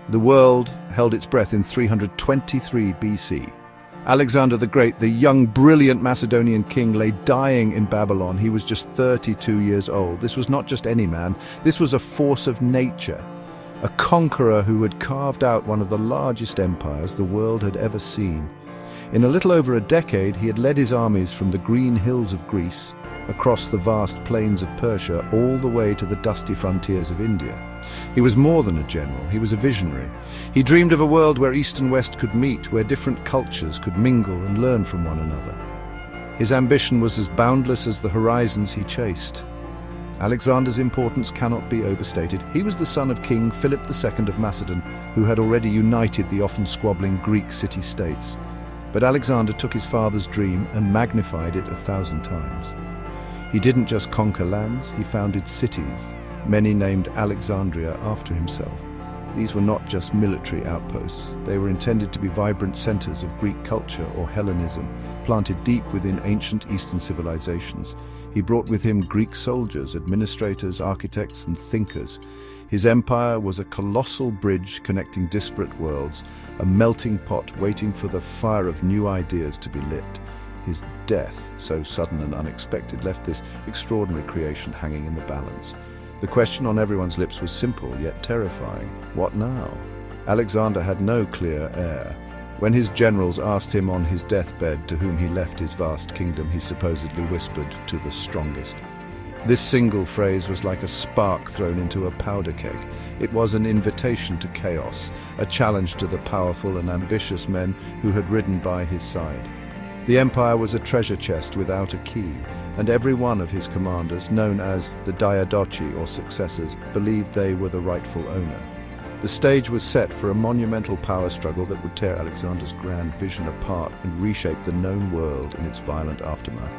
The world held its breath in 323 BC. Alexander the Great, the young, brilliant Macedonian king, lay dying in Babylon. He was just 32 years old. This was not just any man. This was a force of nature, a conqueror who had carved out one of the largest empires the world had ever seen. In a little over a decade, he had led his armies from the green hills of Greece, across the vast plains of Persia, all the way to the dusty frontiers of India. He was more than a general, he was a visionary. He dreamed of a world where East and West could meet, where different cultures could mingle and learn from one another. His ambition was as boundless as the horizons he chased. Alexander's importance cannot be overstated. He was the son of King Philip II of Macedon, who had already united the often squabbling Greek city-states. But Alexander took his father's dream and magnified it 1,000 times. He didn't just conquer lands, he founded cities, many named Alexandria after himself. These were not just military outposts. They were intended to be vibrant centers of Greek culture or Hellenism, planted deep within ancient Eastern civilizations. He brought with him Greek soldiers, administrators, architects, and thinkers. His empire was a colossal bridge connecting disparate worlds, a melting pot waiting for the fire of new ideas to be lit. His death, so sudden and unexpected, left this extraordinary creation hanging in the balance. The question on everyone's lips was simple, yet terrifying. What now? Alexander had no clear heir. When his generals asked him on his deathbed to whom he left his vast kingdom, he supposedly whispered, "To the strongest." This single phrase was like a spark thrown into a powder keg. It was an invitation to chaos, a challenge to the powerful and ambitious men who had ridden by his side. The empire was a treasure chest without a key, and every one of his commanders, known as the Diadochi or successors, believed they were the rightful owner. The stage was set for a monumental power struggle that would tear Alexander's grand vision apart and reshape the known world in its violent aftermath.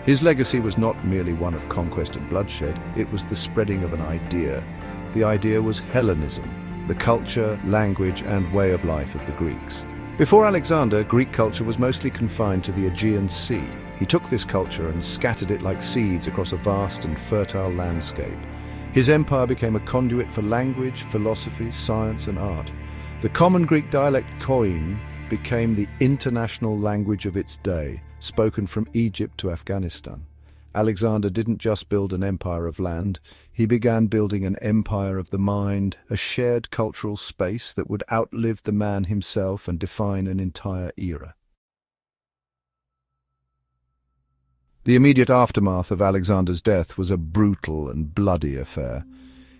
His legacy was not merely one of conquest and bloodshed, it was the spreading of an idea. The idea was Hellenism, the culture, language, and way of life of the Greeks. Before Alexander, Greek culture was mostly confined to the Aegean Sea. He took this culture and scattered it like seeds across a vast and fertile landscape. His empire became a conduit for language, philosophy, science, and art. The common Greek dialect Koine became the international language of its day, spoken from Egypt to Afghanistan. Alexander didn't just build an empire of land, he began building an empire of the mind, a shared cultural space that would outlive the man himself and define an entire era. The immediate aftermath of Alexander's death was a brutal and bloody affair.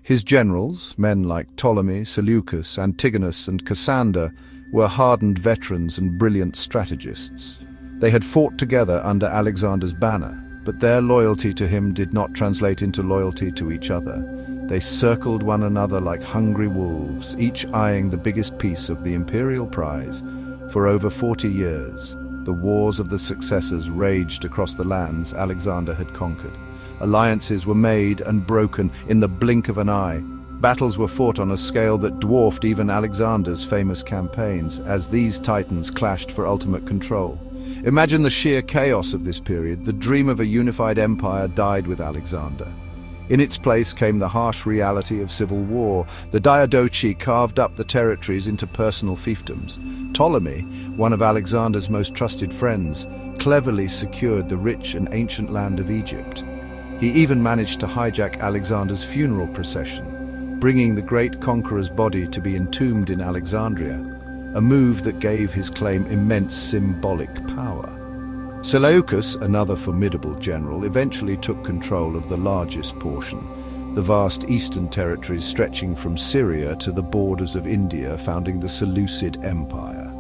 His generals, men like Ptolemy, Seleucus, Antigonus, and Cassander, were hardened veterans and brilliant strategists. They had fought together under Alexander's banner, but their loyalty to him did not translate into loyalty to each other. They circled one another like hungry wolves, each eyeing the biggest piece of the imperial prize. For over 40 years, the wars of the successors raged across the lands Alexander had conquered. Alliances were made and broken in the blink of an eye. Battles were fought on a scale that dwarfed even Alexander's famous campaigns, as these titans clashed for ultimate control. Imagine the sheer chaos of this period. The dream of a unified empire died with Alexander. In its place came the harsh reality of civil war. The Diadochi carved up the territories into personal fiefdoms. Ptolemy, one of Alexander's most trusted friends, cleverly secured the rich and ancient land of Egypt. He even managed to hijack Alexander's funeral procession, bringing the great conqueror's body to be entombed in Alexandria, a move that gave his claim immense symbolic power. Seleucus, another formidable general, eventually took control of the largest portion, the vast eastern territories stretching from Syria to the borders of India, founding the Seleucid Empire.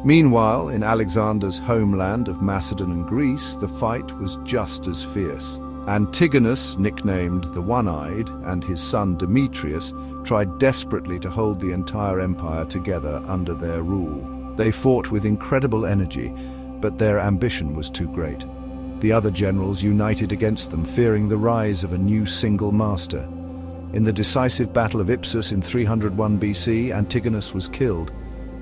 Meanwhile, in Alexander's homeland of Macedon and Greece, the fight was just as fierce. Antigonus, nicknamed the One-Eyed, and his son Demetrius tried desperately to hold the entire empire together under their rule. They fought with incredible energy, but their ambition was too great. The other generals united against them, fearing the rise of a new single master. In the decisive Battle of Ipsus in 301 BC, Antigonus was killed,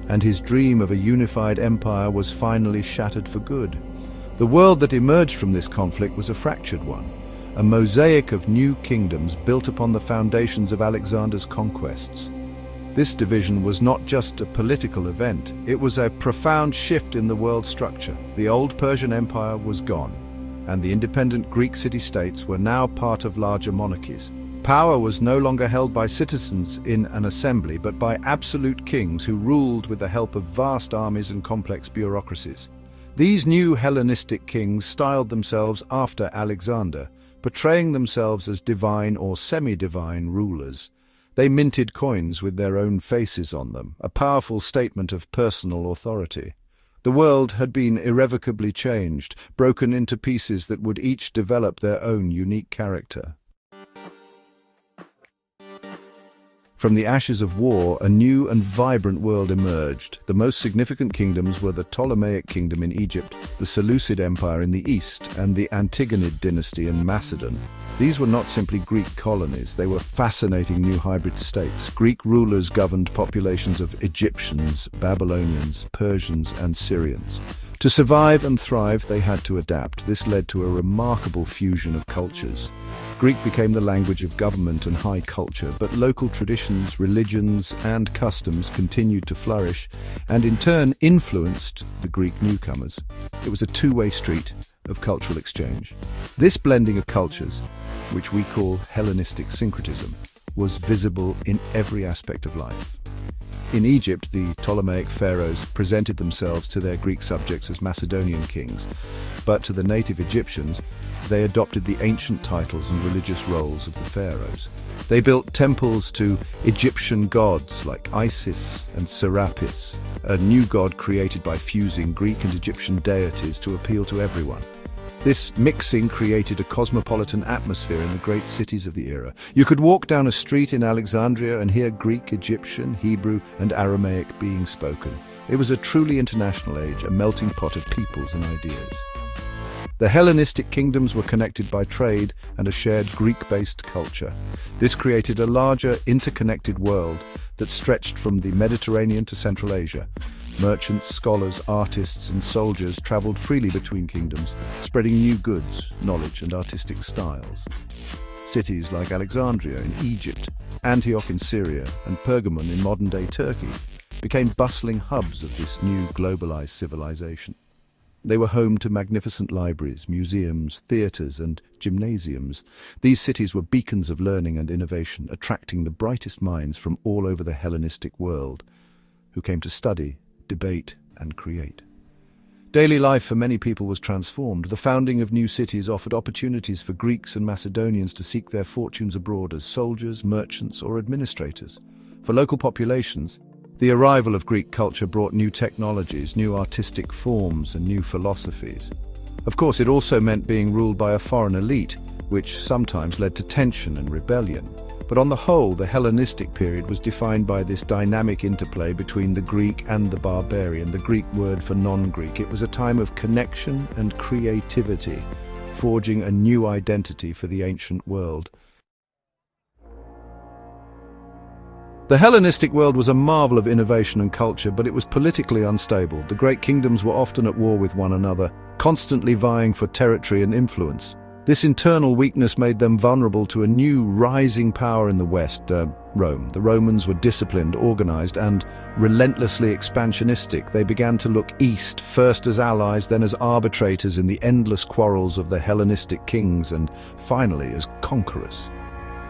and his dream of a unified empire was finally shattered for good. The world that emerged from this conflict was a fractured one, a mosaic of new kingdoms built upon the foundations of Alexander's conquests. This division was not just a political event, it was a profound shift in the world structure. The old Persian Empire was gone, and the independent Greek city-states were now part of larger monarchies. Power was no longer held by citizens in an assembly, but by absolute kings who ruled with the help of vast armies and complex bureaucracies. These new Hellenistic kings styled themselves after Alexander, portraying themselves as divine or semi-divine rulers. They minted coins with their own faces on them, a powerful statement of personal authority. The world had been irrevocably changed, broken into pieces that would each develop their own unique character. From the ashes of war, a new and vibrant world emerged. The most significant kingdoms were the Ptolemaic Kingdom in Egypt, the Seleucid Empire in the east, and the Antigonid dynasty in Macedon. These were not simply Greek colonies, they were fascinating new hybrid states. Greek rulers governed populations of Egyptians, Babylonians, Persians, and Syrians. To survive and thrive, they had to adapt. This led to a remarkable fusion of cultures. Greek became the language of government and high culture, but local traditions, religions, and customs continued to flourish, and in turn influenced the Greek newcomers. It was a two-way street of cultural exchange. This blending of cultures, which we call Hellenistic syncretism, was visible in every aspect of life. In Egypt, the Ptolemaic pharaohs presented themselves to their Greek subjects as Macedonian kings, but to the native Egyptians, they adopted the ancient titles and religious roles of the pharaohs. They built temples to Egyptian gods like Isis and Serapis, a new god created by fusing Greek and Egyptian deities to appeal to everyone. This mixing created a cosmopolitan atmosphere in the great cities of the era. You could walk down a street in Alexandria and hear Greek, Egyptian, Hebrew, and Aramaic being spoken. It was a truly international age, a melting pot of peoples and ideas. The Hellenistic kingdoms were connected by trade and a shared Greek-based culture. This created a larger, interconnected world that stretched from the Mediterranean to Central Asia. Merchants, scholars, artists, and soldiers traveled freely between kingdoms, spreading new goods, knowledge, and artistic styles. Cities like Alexandria in Egypt, Antioch in Syria, and Pergamon in modern-day Turkey became bustling hubs of this new globalized civilization. They were home to magnificent libraries, museums, theaters, and gymnasiums. These cities were beacons of learning and innovation, attracting the brightest minds from all over the Hellenistic world, who came to study, debate, and create. Daily life for many people was transformed. The founding of new cities offered opportunities for Greeks and Macedonians to seek their fortunes abroad as soldiers, merchants, or administrators. For local populations, the arrival of Greek culture brought new technologies, new artistic forms, and new philosophies. Of course, it also meant being ruled by a foreign elite, which sometimes led to tension and rebellion. But on the whole, the Hellenistic period was defined by this dynamic interplay between the Greek and the barbarian, the Greek word for non-Greek. It was a time of connection and creativity, forging a new identity for the ancient world. The Hellenistic world was a marvel of innovation and culture, but it was politically unstable. The great kingdoms were often at war with one another, constantly vying for territory and influence. This internal weakness made them vulnerable to a new rising power in the West, Rome. The Romans were disciplined, organized, and relentlessly expansionistic. They began to look east, first as allies, then as arbitrators in the endless quarrels of the Hellenistic kings, and finally as conquerors.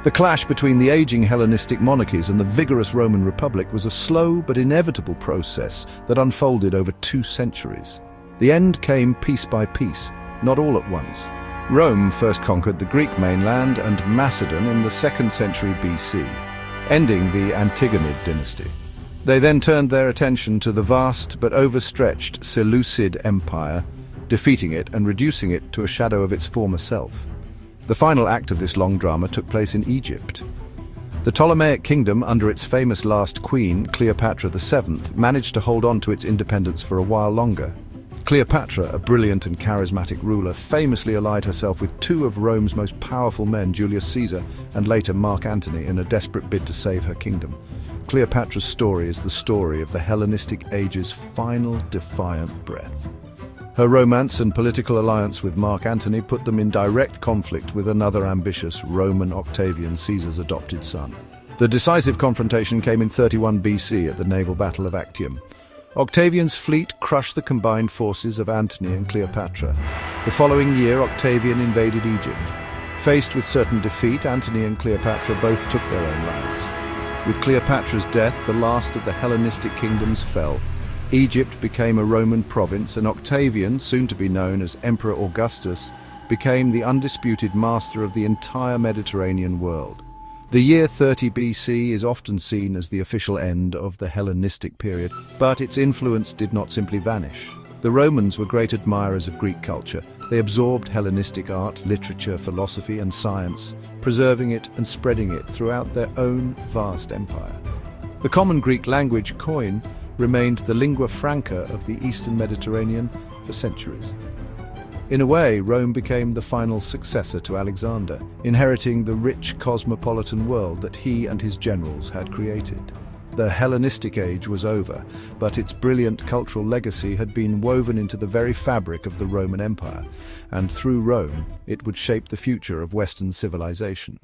The clash between the aging Hellenistic monarchies and the vigorous Roman Republic was a slow but inevitable process that unfolded over 2 centuries. The end came piece by piece, not all at once. Rome first conquered the Greek mainland and Macedon in the 2nd century BC, ending the Antigonid dynasty. They then turned their attention to the vast but overstretched Seleucid Empire, defeating it and reducing it to a shadow of its former self. The final act of this long drama took place in Egypt. The Ptolemaic kingdom, under its famous last queen, Cleopatra VII, managed to hold on to its independence for a while longer. Cleopatra, a brilliant and charismatic ruler, famously allied herself with 2 of Rome's most powerful men, Julius Caesar and later Mark Antony, in a desperate bid to save her kingdom. Cleopatra's story is the story of the Hellenistic age's final defiant breath. Her romance and political alliance with Mark Antony put them in direct conflict with another ambitious Roman Octavian, Caesar's adopted son. The decisive confrontation came in 31 BC at the naval battle of Actium. Octavian's fleet crushed the combined forces of Antony and Cleopatra. The following year, Octavian invaded Egypt. Faced with certain defeat, Antony and Cleopatra both took their own lives. With Cleopatra's death, the last of the Hellenistic kingdoms fell. Egypt became a Roman province, and Octavian, soon to be known as Emperor Augustus, became the undisputed master of the entire Mediterranean world. The year 30 BC is often seen as the official end of the Hellenistic period, but its influence did not simply vanish. The Romans were great admirers of Greek culture. They absorbed Hellenistic art, literature, philosophy, and science, preserving it and spreading it throughout their own vast empire. The common Greek language, Koine, remained the lingua franca of the Eastern Mediterranean for centuries. In a way, Rome became the final successor to Alexander, inheriting the rich cosmopolitan world that he and his generals had created. The Hellenistic age was over, but its brilliant cultural legacy had been woven into the very fabric of the Roman Empire, and through Rome, it would shape the future of Western civilization.